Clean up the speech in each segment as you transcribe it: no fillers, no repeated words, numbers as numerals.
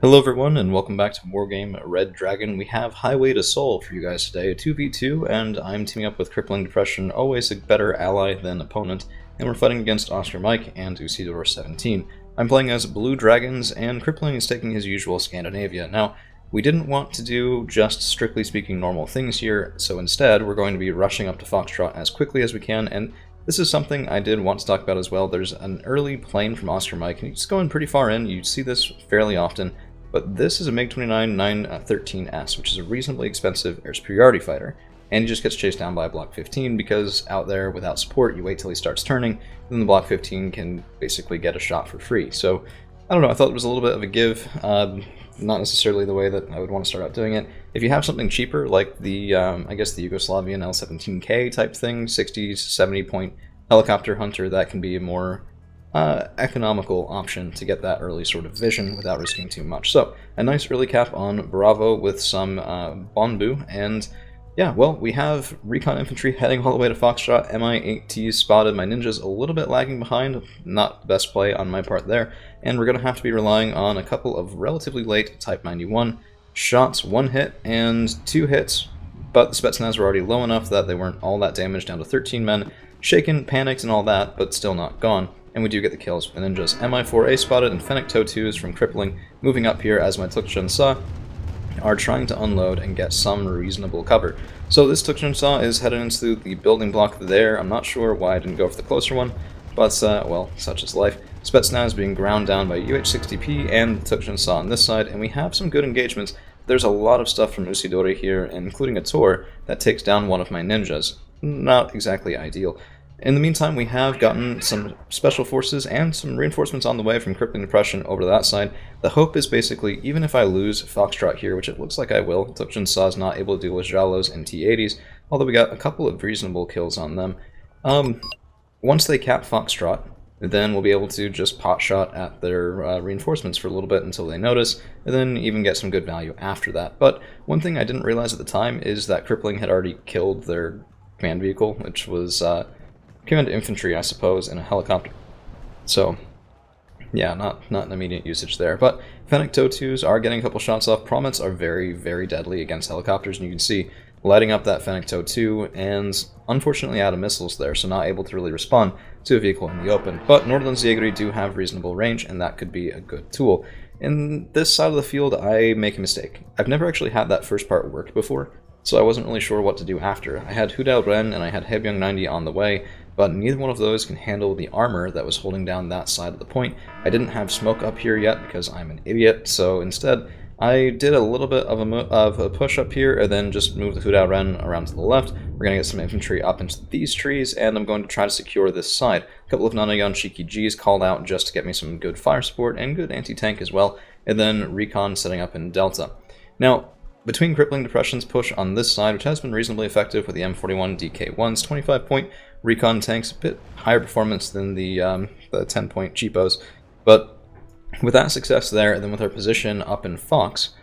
Hello everyone, and welcome back to Wargame Red Dragon. We have Highway to Seoul for you guys today, a 2v2, and I'm teaming up with Crippling Depression, always a better ally than opponent, and we're fighting against Oscar Mike and Usidor 17. I'm playing as Blue Dragons, and Crippling is taking his usual Scandinavia. Now, we didn't want to do just strictly speaking normal things here, so instead we're going to be rushing up to Foxtrot as quickly as we can, and this is something I did want to talk about as well. There's an early plane from Oscar Mike, and he's going pretty far in. You see this fairly often. But this is a MiG-29 913S, which is a reasonably expensive air superiority fighter, and he just gets chased down by a Block 15 because out there without support, you wait till he starts turning, then the Block 15 can basically get a shot for free. So, I don't know, I thought it was a little bit of a give, not necessarily the way that I would want to start out doing it. If you have something cheaper, like the, I guess the Yugoslavian L-17K type thing, 60, 70 point helicopter hunter, that can be a more economical option to get that early sort of vision without risking too much. So, a nice early cap on Bravo with some Bonbu, and yeah, well, we have Recon Infantry heading all the way to Foxtrot. Mi-8Ts spotted, my ninja's a little bit lagging behind, not the best play on my part there, and we're going to have to be relying on a couple of relatively late Type 91 shots, 1 hit and 2 hits, but the Spetsnaz were already low enough that they weren't all that damaged, down to 13 men, shaken, panicked, and all that, but still not gone. And we do get the kills for the ninjas. Mi-4A spotted and Fennec Toe-2s from Crippling moving up here as my Tukchun-Sa are trying to unload and get some reasonable cover. So this Tukchun-Sa is headed into the building block there. I'm not sure why I didn't go for the closer one, but, well, such is life. Spetsnaz being ground down by UH-60P and the Tukchun-Sa on this side, and we have some good engagements. There's a lot of stuff from Usidori here, including a Tor that takes down one of my ninjas. Not exactly ideal. In the meantime, we have gotten some special forces and some reinforcements on the way from Crippling Depression over to that side. The hope is basically, even if I lose Foxtrot here, which it looks like I will, Tukchun-Sa is not able to deal with Jalos and T-80s, although we got a couple of reasonable kills on them. Once they cap Foxtrot, then we'll be able to just pot shot at their reinforcements for a little bit until they notice, and then even get some good value after that. But one thing I didn't realize at the time is that Crippling had already killed their command vehicle, which was command infantry, I suppose, in a helicopter. So, yeah, not an immediate usage there. But Fennec Toe-2s are getting a couple shots off. Promets are very, very deadly against helicopters, and you can see lighting up that Fennec Toe-2, and unfortunately out of missiles there, so not able to really respond to a vehicle in the open. But Norrlandsjägeri do have reasonable range, and that could be a good tool. In this side of the field, I make a mistake. I've never actually had that first part work before, so I wasn't really sure what to do after. I had Hudal Ren and I had Haebyung 90 on the way, but neither one of those can handle the armor that was holding down that side of the point. I didn't have smoke up here yet because I'm an idiot, so instead I did a little bit of a push up here and then just moved the Hudal Ren around to the left. We're going to get some infantry up into these trees, and I'm going to try to secure this side. A couple of Nanayon Shiki Gs called out just to get me some good fire support and good anti-tank as well, and then Recon setting up in Delta. Now, between Crippling Depression's push on this side, which has been reasonably effective with the M41 DK1's 25-point Recon tanks, a bit higher performance than the 10-point cheapos, but with that success there, and then with our position up in Fox,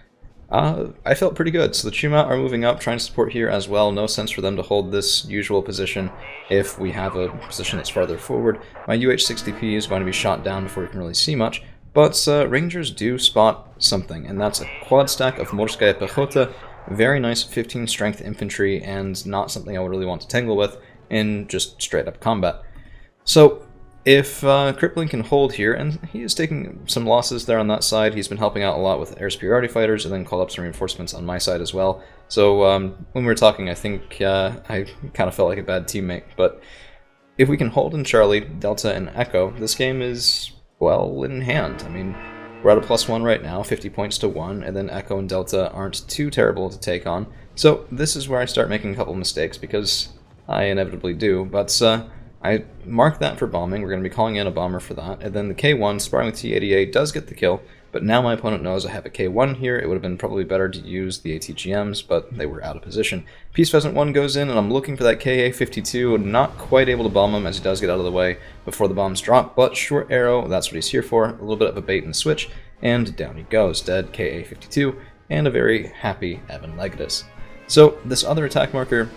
I felt pretty good. So the Chuma are moving up, trying to support here as well. No sense for them to hold this usual position if we have a position that's farther forward. My UH-60P is going to be shot down before we can really see much. But Rangers do spot something, and that's a quad stack of Morskaya Pechota, very nice 15 strength infantry, and not something I would really want to tangle with in just straight up combat. So if Crippling can hold here, and he is taking some losses there on that side, he's been helping out a lot with air superiority fighters, and then called up some reinforcements on my side as well. So when we were talking, I think I kind of felt like a bad teammate, but if we can hold in Charlie, Delta, and Echo, this game is well in hand. I mean, we're at a +1 right now, 50 points to 1, and then Echo and Delta aren't too terrible to take on. So this is where I start making a couple mistakes, because I inevitably do, but I mark that for bombing. We're going to be calling in a bomber for that, and then the K1 sparring with T-88 does get the kill, but now my opponent knows I have a K1 here. It would have been probably better to use the ATGMs, but they were out of position. Peace Pheasant 1 goes in, and I'm looking for that KA-52, not quite able to bomb him as he does get out of the way before the bombs drop, but short arrow, that's what he's here for, a little bit of a bait and switch, and down he goes, dead KA-52, and a very happy Evan Legatus. So this other attack marker,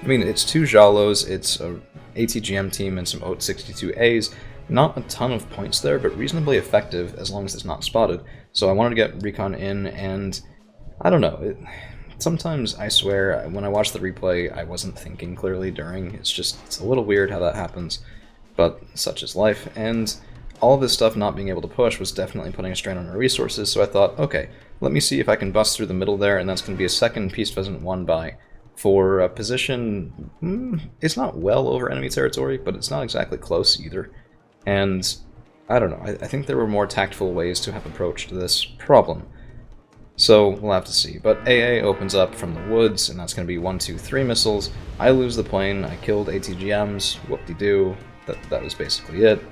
I mean, it's 2 Jalos, it's a ATGM team and some OAT-62As, Not a ton of points there, but reasonably effective as long as it's not spotted. So I wanted to get recon in, and I don't know. Sometimes, I swear, when I watch the replay, I wasn't thinking clearly during. It's a little weird how that happens, but such is life. And all of this stuff not being able to push was definitely putting a strain on our resources, so I thought, okay, let me see if I can bust through the middle there, and that's going to be a second Peace Pheasant 1 buy for a position. It's not well over enemy territory, but it's not exactly close either. And I don't know, I think there were more tactful ways to have approached this problem. So we'll have to see. But AA opens up from the woods, and that's going to be 1, 2, 3 missiles. I lose the plane, I killed ATGMs, whoop-de-doo, that was basically it.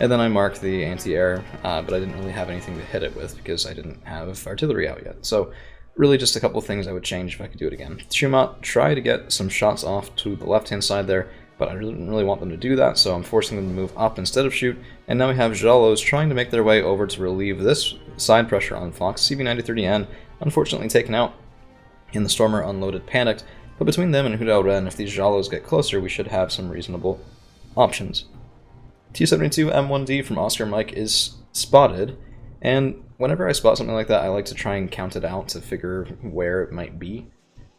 And then I marked the anti-air, but I didn't really have anything to hit it with because I didn't have artillery out yet. So really just a couple things I would change if I could do it again. Chumat tried to get some shots off to the left-hand side there, but I didn't really want them to do that, so I'm forcing them to move up instead of shoot. And now we have Jalos trying to make their way over to relieve this side pressure on Fox. CV-93N unfortunately taken out, and the Stormer unloaded panicked. But between them and Hudao Ren, if these Jalos get closer, we should have some reasonable options. T-72 M1D from Oscar Mike is spotted, and whenever I spot something like that, I like to try and count it out to figure where it might be.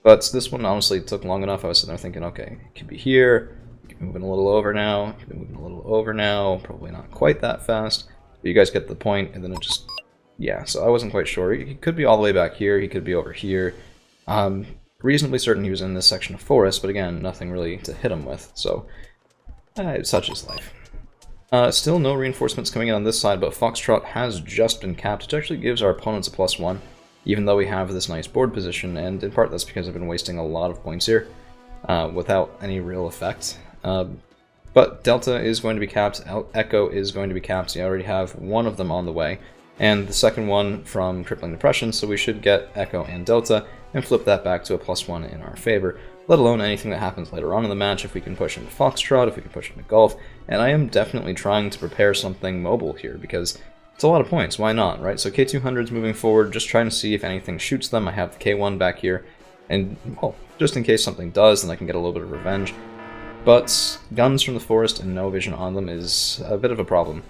But this one honestly took long enough. I was sitting there thinking, okay, it could be here, it could be moving a little over now, it could be moving a little over now, probably not quite that fast. But you guys get the point, and then it just, yeah, so I wasn't quite sure. He could be all the way back here, he could be over here. Reasonably certain he was in this section of forest, but again, nothing really to hit him with, so such is life. Still no reinforcements coming in on this side, but Foxtrot has just been capped, which actually gives our opponents a +1, even though we have this nice board position, and in part that's because I've been wasting a lot of points here, without any real effect. But Delta is going to be capped, Echo is going to be capped, so you already have one of them on the way, and the second one from Crippling Depression, so we should get Echo and Delta, and flip that back to a +1 in our favor. Let alone anything that happens later on in the match, if we can push into Foxtrot, if we can push into Golf, and I am definitely trying to prepare something mobile here, because it's a lot of points, why not, right? So K200's moving forward, just trying to see if anything shoots them. I have the K1 back here, and, well, just in case something does, then I can get a little bit of revenge. But guns from the forest and no vision on them is a bit of a problem.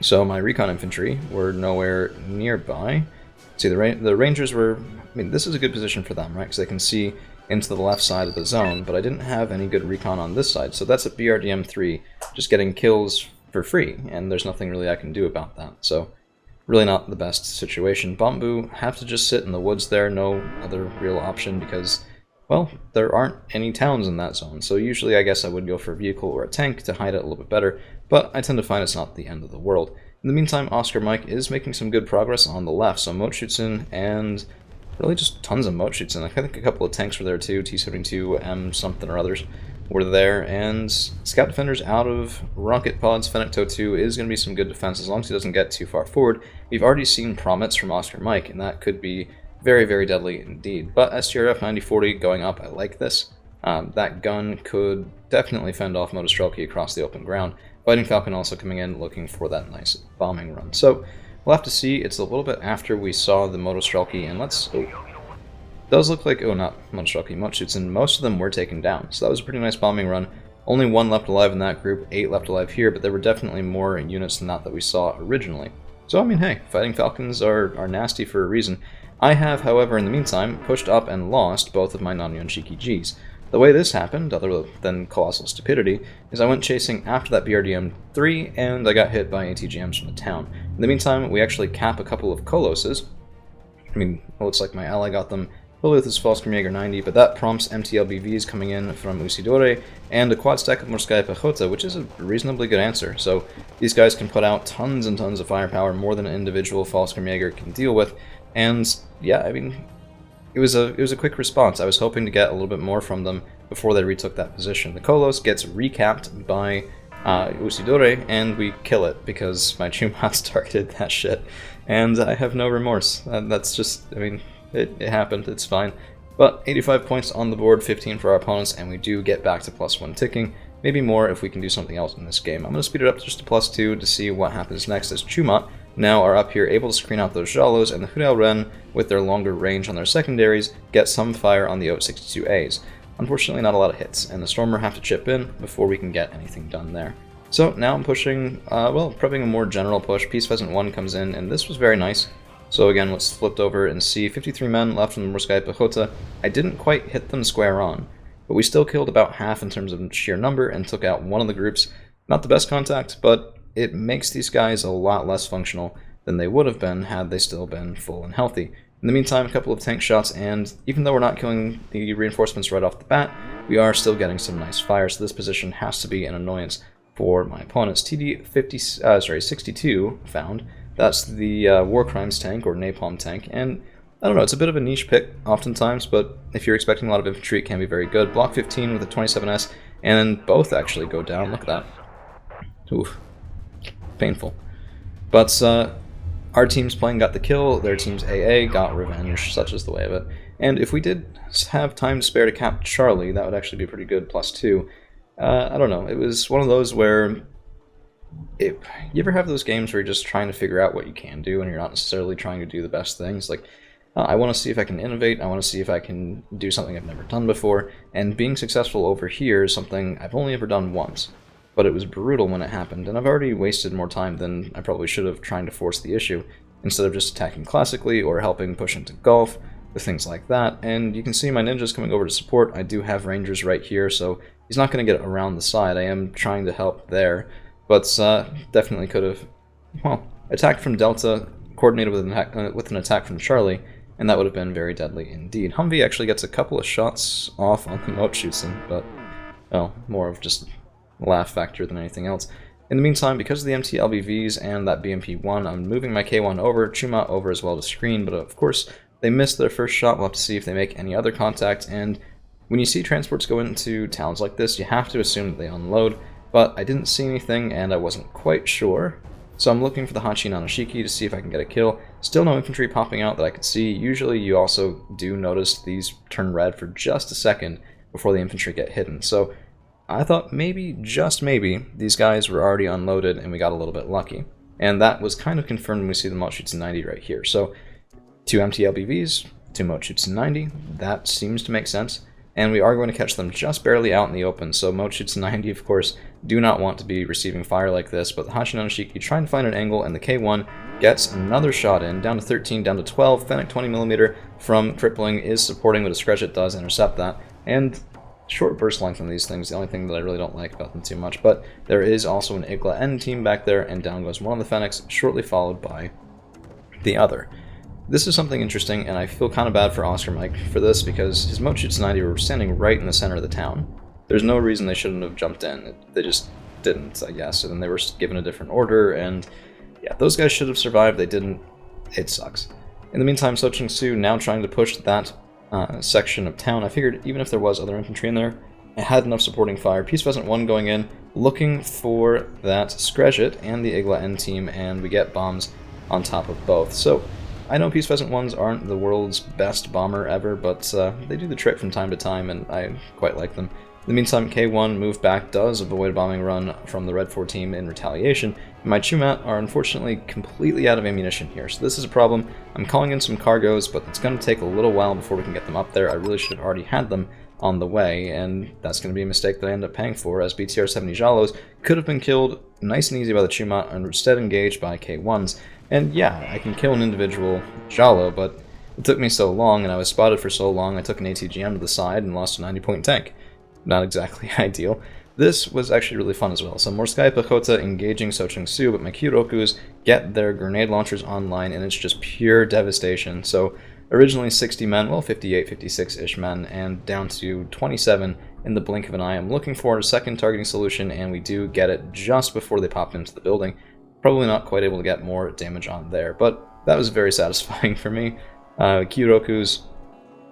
So my recon infantry were nowhere nearby. See, the Rangers were, I mean, this is a good position for them, right, because they can see into the left side of the zone, but I didn't have any good recon on this side, so that's a BRDM 3, just getting kills for free, and there's nothing really I can do about that, so really not the best situation. Bambu have to just sit in the woods there, no other real option, because, well, there aren't any towns in that zone, so usually I guess I would go for a vehicle or a tank to hide it a little bit better, but I tend to find it's not the end of the world. In the meantime, Oscar Mike is making some good progress on the left, so Moat shoots in, and really just tons of Moat shoots in. I think a couple of tanks were there too, T-72, M something or others were there, and Scout Defender's out of rocket pods. Fennec TOW 2 is going to be some good defense as long as he doesn't get too far forward. We've already seen Promets from Oscar Mike, and that could be very, very deadly indeed. But STRF 9040 going up, I like this. That gun could definitely fend off Motostrelki across the open ground. Fighting Falcon also coming in looking for that nice bombing run. So we'll have to see. It's a little bit after we saw the Motostrelki, and let's... Oh, does look like... Oh, not Motostrelki, Motoshoots, and most of them were taken down. So that was a pretty nice bombing run. Only 1 left alive in that group, 8 left alive here, but there were definitely more units than that we saw originally. So, I mean, hey, Fighting Falcons are nasty for a reason. I have, however, in the meantime, pushed up and lost both of my non-Yonshiki Gs. The way this happened, other than colossal stupidity, is I went chasing after that BRDM 3, and I got hit by ATGMs from the town. In the meantime, we actually cap a couple of Koloses. I mean, it looks like my ally got them, probably with his Falskermjäger 90, but that prompts MTLBVs coming in from Usidore, and a quad stack of Morskaya Pechota, which is a reasonably good answer. So these guys can put out tons and tons of firepower, more than an individual Falskermjäger can deal with, and yeah, I mean, it was a quick response. I was hoping to get a little bit more from them before they retook that position. The Kolos gets recapped by Usidore, and we kill it because my Chumats targeted that shit, and I have no remorse. That's just, I mean, it happened, it's fine. But 85 points on the board, 15 for our opponents, and we do get back to +1 ticking. Maybe more if we can do something else in this game. I'm going to speed it up to just a +2 to see what happens next as Chumat now are up here able to screen out those Jalos, and the Hudao Ren, with their longer range on their secondaries, get some fire on the OAT-62As. Unfortunately, not a lot of hits, and the Stormer have to chip in before we can get anything done there. So now I'm pushing, well, prepping a more general push. Peace Pheasant 1 comes in, and this was very nice. So again, let's flip over and see 53 men left from the Morskaya Pechota. I didn't quite hit them square on, but we still killed about half in terms of sheer number and took out one of the groups. Not the best contact, but it makes these guys a lot less functional than they would have been had they still been full and healthy. In the meantime, a couple of tank shots, and even though we're not killing the reinforcements right off the bat, we are still getting some nice fire, so this position has to be an annoyance for my opponents. TD 62 found. That's the War Crimes tank, or Napalm tank, and I don't know, it's a bit of a niche pick oftentimes, but if you're expecting a lot of infantry, it can be very good. Block 15 with a 27S, and both actually go down. Look at that. Oof. Painful. But our team's playing got the kill, their team's AA got revenge, such is the way of it. And if we did have time to spare to cap Charlie, that would actually be pretty good, +2. I don't know, it was one of those where you ever have those games where you're just trying to figure out what you can do and you're not necessarily trying to do the best things? Like, I want to see if I can innovate, I want to see if I can do something I've never done before, and being successful over here is something I've only ever done once. But it was brutal when it happened, and I've already wasted more time than I probably should have trying to force the issue, instead of just attacking classically or helping push into Gulf, with things like that. And you can see my ninjas coming over to support. I do have rangers right here, so he's not going to get around the side. I am trying to help there, but definitely could have, well, attacked from Delta, coordinated with an attack from Charlie, and that would have been very deadly indeed. Humvee actually gets a couple of shots off on the Mochutsen, but, well, more of just laugh factor than anything else. In the meantime, because of the MT LBVs and that BMP-1, I'm moving my K1 over, Chuma over as well to screen, but of course, they missed their first shot. We'll have to see if they make any other contact, and when you see transports go into towns like this, you have to assume that they unload, but I didn't see anything and I wasn't quite sure, so I'm looking for the Hachi Nanoshiki to see if I can get a kill. Still no infantry popping out that I could see. Usually you also do notice these turn red for just a second before the infantry get hidden, so I thought maybe, just maybe, these guys were already unloaded and we got a little bit lucky. And that was kind of confirmed when we see the Mochutsen 90 right here. So, 2 MT LBVs, 2 Mochutsen 90, that seems to make sense. And we are going to catch them just barely out in the open, so Mochutsen 90, of course, do not want to be receiving fire like this, but the Hachi Nanoshiki trying to find an angle, and the K1 gets another shot in, down to 13, down to 12, Fennec 20mm from Crippling is supporting, but a Scratchet does intercept that, and short burst length on these things, the only thing that I really don't like about them too much, but there is also an Igla N team back there, and down goes one of the Fennecs, shortly followed by the other. This is something interesting, and I feel kind of bad for Oscar Mike for this, because his Mochutsen 90 were standing right in the center of the town. There's no reason they shouldn't have jumped in, they just didn't, I guess, and then they were given a different order, and yeah, those guys should have survived, they didn't, it sucks. In the meantime, Soching Su now trying to push that section of town. I figured even if there was other infantry in there, it had enough supporting fire. Peace Pheasant 1 going in, looking for that Scratchet and the Igla N team, and we get bombs on top of both. So, I know Peace Pheasant 1s aren't the world's best bomber ever, but they do the trick from time to time, and I quite like them. In the meantime, K1 move back does avoid a bombing run from the Red 4 team in retaliation. My Chumat are unfortunately completely out of ammunition here, so this is a problem. I'm calling in some cargos, but it's going to take a little while before we can get them up there. I really should have already had them on the way, and that's going to be a mistake that I end up paying for, as BTR-70 Jalos could have been killed nice and easy by the Chumat and instead engaged by K1s. And yeah, I can kill an individual Jalo, but it took me so long, and I was spotted for so long, I took an ATGM to the side and lost a 90-point tank. Not exactly ideal. This was actually really fun as well. So Morskaya Pechota engaging Soching Su, but my Kyotokus get their grenade launchers online, and it's just pure devastation. So originally 60 men, well 58, 56-ish men, and down to 27 in the blink of an eye. I'm looking for a second targeting solution, and we do get it just before they pop into the building. Probably not quite able to get more damage on there, but that was very satisfying for me. Kyotokus,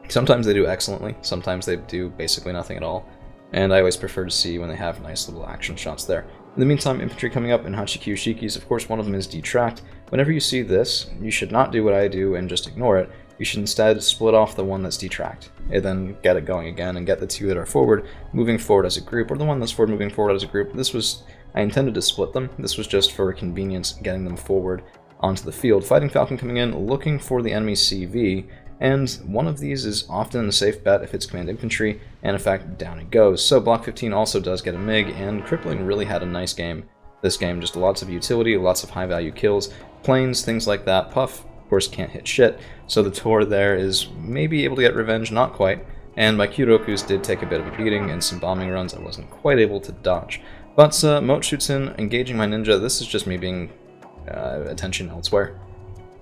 sometimes they do excellently, sometimes they do basically nothing at all. And I always prefer to see when they have nice little action shots there. In the meantime, infantry coming up in Hachikyu Shikis, of course one of them is detract. Whenever you see this, you should not do what I do and just ignore it. You should instead split off the one that's detract, and then get it going again, and get the two that are forward moving forward as a group, or the one that's forward moving forward as a group. I intended to split them. This was just for convenience, getting them forward onto the field. Fighting Falcon coming in, looking for the enemy CV, and one of these is often a safe bet if it's command infantry, and in fact, down it goes. So block 15 also does get a MiG, and Crippling really had a nice game. This game, just lots of utility, lots of high value kills, planes, things like that. Puff, of course, can't hit shit, so the Tor there is maybe able to get revenge, not quite, and my Kyurokus did take a bit of a beating, and some bombing runs I wasn't quite able to dodge. But Moat shoots in, engaging my ninja. This is just me being attention elsewhere.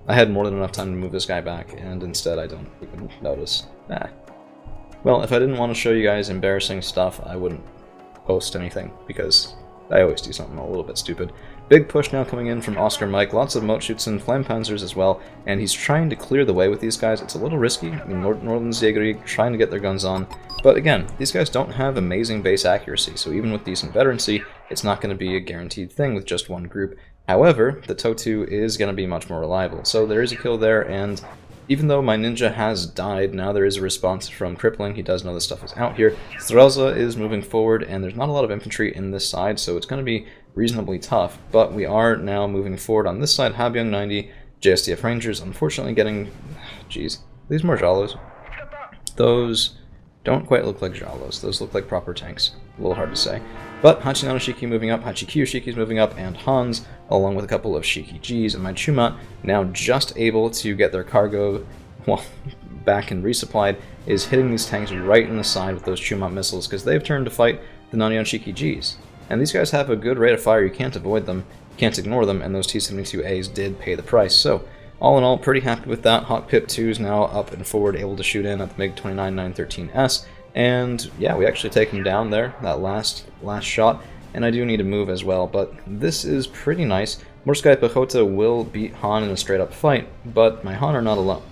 I had more than enough time to move this guy back, and instead I don't even notice. Well, if I didn't want to show you guys embarrassing stuff, I wouldn't post anything, because I always do something a little bit stupid. Big push now coming in from Oscar Mike, lots of Moat shoots in, Flampanzers as well, and he's trying to clear the way with these guys. It's a little risky. I mean, Northern trying to get their guns on, but again, these guys don't have amazing base accuracy, so even with decent veterancy, it's not going to be a guaranteed thing with just one group. However, the Totu is going to be much more reliable, so there is a kill there, and even though my ninja has died, now there is a response from Crippling. He does know this stuff is out here. Strelza is moving forward, and there's not a lot of infantry in this side, so it's going to be reasonably tough, but we are now moving forward on this side. Habyung 90, JSTF Rangers, unfortunately getting... Jeez, these more Jalos. Those don't quite look like Jalos. Those look like proper tanks. A little hard to say. But Hachinano Shiki moving up, Hachikyou Shiki's moving up, and Hans, along with a couple of Shiki Gs, and my Chumat, now just able to get their cargo back and resupplied, is hitting these tanks right in the side with those Chumat missiles, because they've turned to fight the Nanion Shiki Gs. And these guys have a good rate of fire, you can't avoid them, you can't ignore them, and those T-72As did pay the price. So, all in all, pretty happy with that. Hawk Pip 2 is now up and forward, able to shoot in at the MiG-29 913S. And yeah, we actually take him down there, that last shot, and I do need to move as well, but this is pretty nice. Morskaya Pechota will beat Han in a straight-up fight, but my Han are not alone.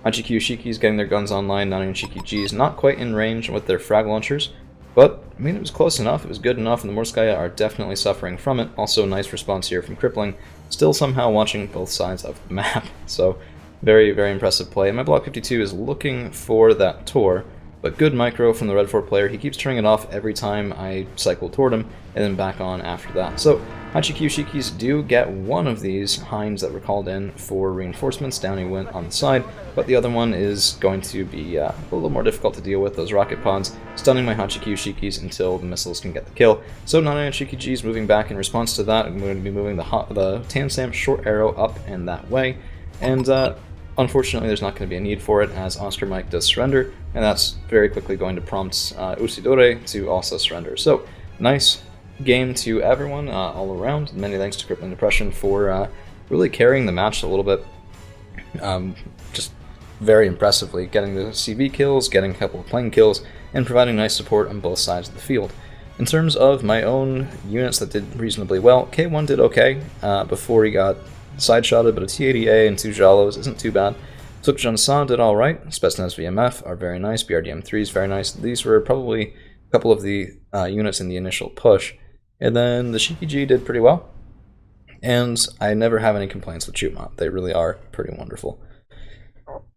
Hachikyou Shiki's getting their guns online, Nanion Shiki G's not quite in range with their frag launchers, but, I mean, it was close enough, it was good enough, and the Morskaya are definitely suffering from it. Also, a nice response here from Crippling, still somehow watching both sides of the map, so very, very impressive play. And my Block 52 is looking for that Tor, but good micro from the Red 4 player. He keeps turning it off every time I cycle toward him, and then back on after that. So, Hachikyou Shikis do get one of these Hinds that were called in for reinforcements. Down he went on the side, but the other one is going to be a little more difficult to deal with. Those rocket pods stunning my Hachikyou Shikis until the missiles can get the kill. So, Nanion Shiki G is moving back in response to that. I'm going to be moving the Tansam short arrow up and that way, and unfortunately, there's not going to be a need for it as Oscar Mike does surrender, and that's very quickly going to prompt Usidore to also surrender. So, nice game to everyone all around. Many thanks to Crippling Depression for really carrying the match a little bit, just very impressively, getting the CV kills, getting a couple of plane kills, and providing nice support on both sides of the field. In terms of my own units that did reasonably well, K1 did okay before he got side-shotted, but a T-80A and 2 Jalos isn't too bad. Sukjan-san did alright, Spetsnaz VMF are very nice, BRDM-3 is very nice. These were probably a couple of the units in the initial push. And then the Shiki G did pretty well, and I never have any complaints with Chutma. They really are pretty wonderful.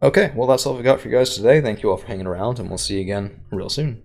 Okay, well that's all we got for you guys today. Thank you all for hanging around, and we'll see you again real soon.